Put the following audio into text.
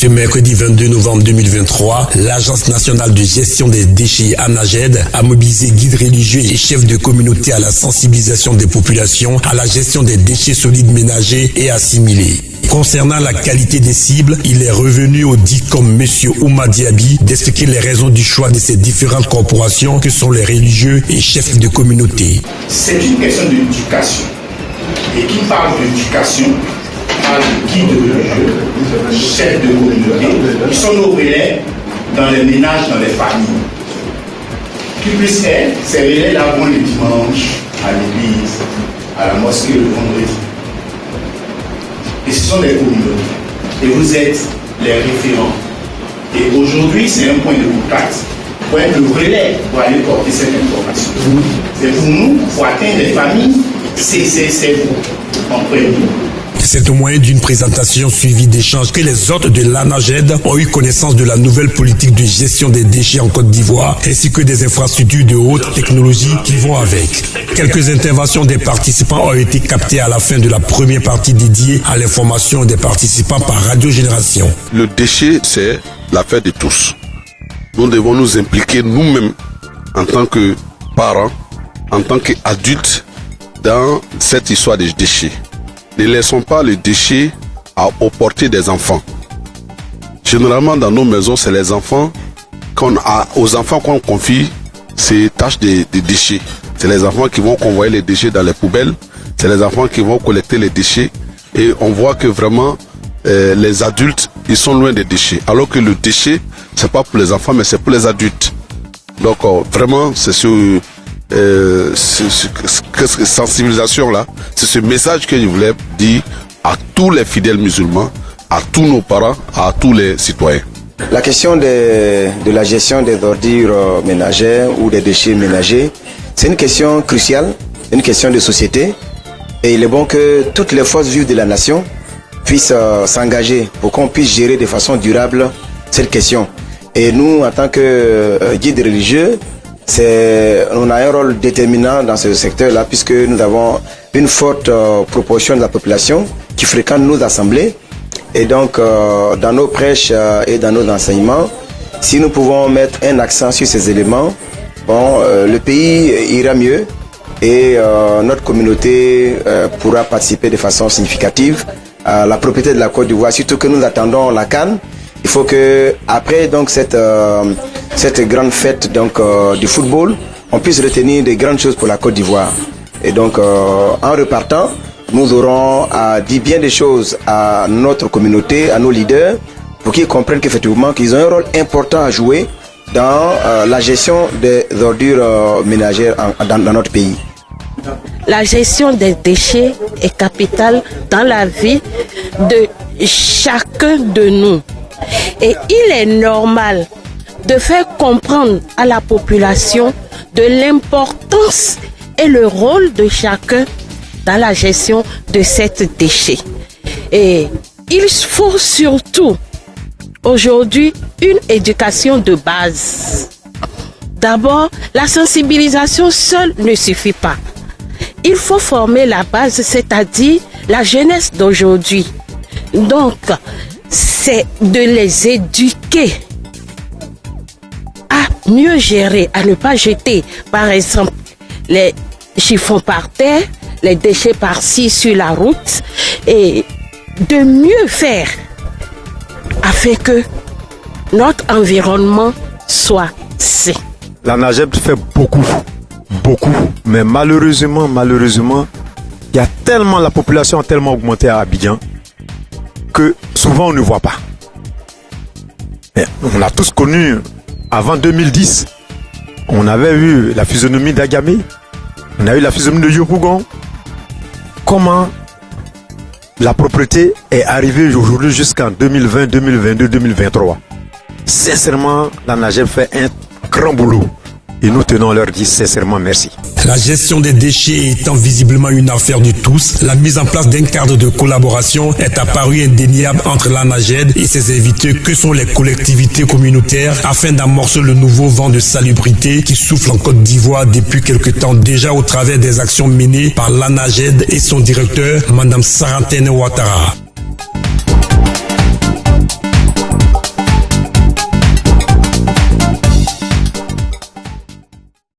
Ce mercredi 22 novembre 2023, l'Agence nationale de gestion des déchets ANAGED a mobilisé guides religieux et chefs de communauté à la sensibilisation des populations à la gestion des déchets solides ménagers et assimilés. Concernant la qualité des cibles, il est revenu au dit comme M. Ouma Diaby d'expliquer les raisons du choix de ces différentes corporations que sont les religieux et chefs de communauté. C'est une question d'éducation. Et qui parle d'éducation, parle de guides religieux, chefs de communauté, qui sont nos relais dans les ménages, dans les familles. Qui plus est, ces relais-là vont le dimanche à l'église, à la mosquée le vendredi. Et ce sont des communautés. Et vous êtes les référents. Et aujourd'hui, c'est un point de contact pour être le relais pour aller porter cette information. C'est pour nous, pour atteindre les familles, c'est vous, en premier. C'est au moyen d'une présentation suivie d'échanges que les hôtes de l'ANAGED ont eu connaissance de la nouvelle politique de gestion des déchets en Côte d'Ivoire, ainsi que des infrastructures de haute technologie qui vont avec. Quelques interventions des participants ont été captées à la fin de la première partie dédiée à l'information des participants par Radio Génération. Le déchet, c'est l'affaire de tous. Nous devons nous impliquer nous-mêmes en tant que parents, en tant qu'adultes, dans cette histoire des déchets. Ne laissons pas les déchets aux portées des enfants. Généralement, dans nos maisons, c'est les enfants aux enfants qu'on confie ces tâches de déchets. C'est les enfants qui vont convoyer les déchets dans les poubelles. C'est les enfants qui vont collecter les déchets. Et on voit que vraiment, les adultes, ils sont loin des déchets. Alors que le déchet, c'est pas pour les enfants, mais c'est pour les adultes. Donc, vraiment, c'est cette sensibilisation-là, c'est ce message que je voulais dire à tous les fidèles musulmans, à tous nos parents, à tous les citoyens. La question de la gestion des ordures ménagères ou des déchets ménagers, c'est une question cruciale, une question de société. Et il est bon que toutes les forces vives de la nation puissent s'engager pour qu'on puisse gérer de façon durable cette question. Et nous, en tant que guides religieux, on a un rôle déterminant dans ce secteur-là, puisque nous avons une forte proportion de la population qui fréquente nos assemblées. Et donc, dans nos prêches et dans nos enseignements, si nous pouvons mettre un accent sur ces éléments, le pays ira mieux et notre communauté pourra participer de façon significative à la propriété de la Côte d'Ivoire, surtout que nous attendons la CAN. Il faut que après donc cette grande fête du football, on puisse retenir des grandes choses pour la Côte d'Ivoire. Et donc en repartant, nous aurons à dire bien des choses à notre communauté, à nos leaders, pour qu'ils comprennent qu'effectivement qu'ils ont un rôle important à jouer dans la gestion des ordures ménagères dans notre pays. La gestion des déchets est capitale dans la vie de chacun de nous. Et il est normal de faire comprendre à la population de l'importance et le rôle de chacun dans la gestion de ces déchets. Et il faut surtout aujourd'hui une éducation de base. D'abord, la sensibilisation seule ne suffit pas. Il faut former la base, c'est-à-dire la jeunesse d'aujourd'hui. Donc, c'est de les éduquer à mieux gérer, à ne pas jeter, par exemple, les chiffons par terre, les déchets par-ci sur la route, et de mieux faire afin que notre environnement soit sain. L'ANAGED fait beaucoup, mais malheureusement, il y a tellement, la population a tellement augmenté à Abidjan que souvent on ne voit pas. Mais on a tous connu, avant 2010, on avait eu la physionomie d'Agamé, on a eu la physionomie de Yopougon. Comment la propriété est arrivée aujourd'hui jusqu'en 2020, 2022, 2023. Sincèrement, l'ANAGED fait un grand boulot. Et nous tenons à leur dire sincèrement merci. La gestion des déchets étant visiblement une affaire de tous, la mise en place d'un cadre de collaboration est apparue indéniable entre l'ANAGED et ses invités que sont les collectivités communautaires afin d'amorcer le nouveau vent de salubrité qui souffle en Côte d'Ivoire depuis quelque temps déjà au travers des actions menées par l'ANAGED et son directeur, Madame Sarantene Ouattara.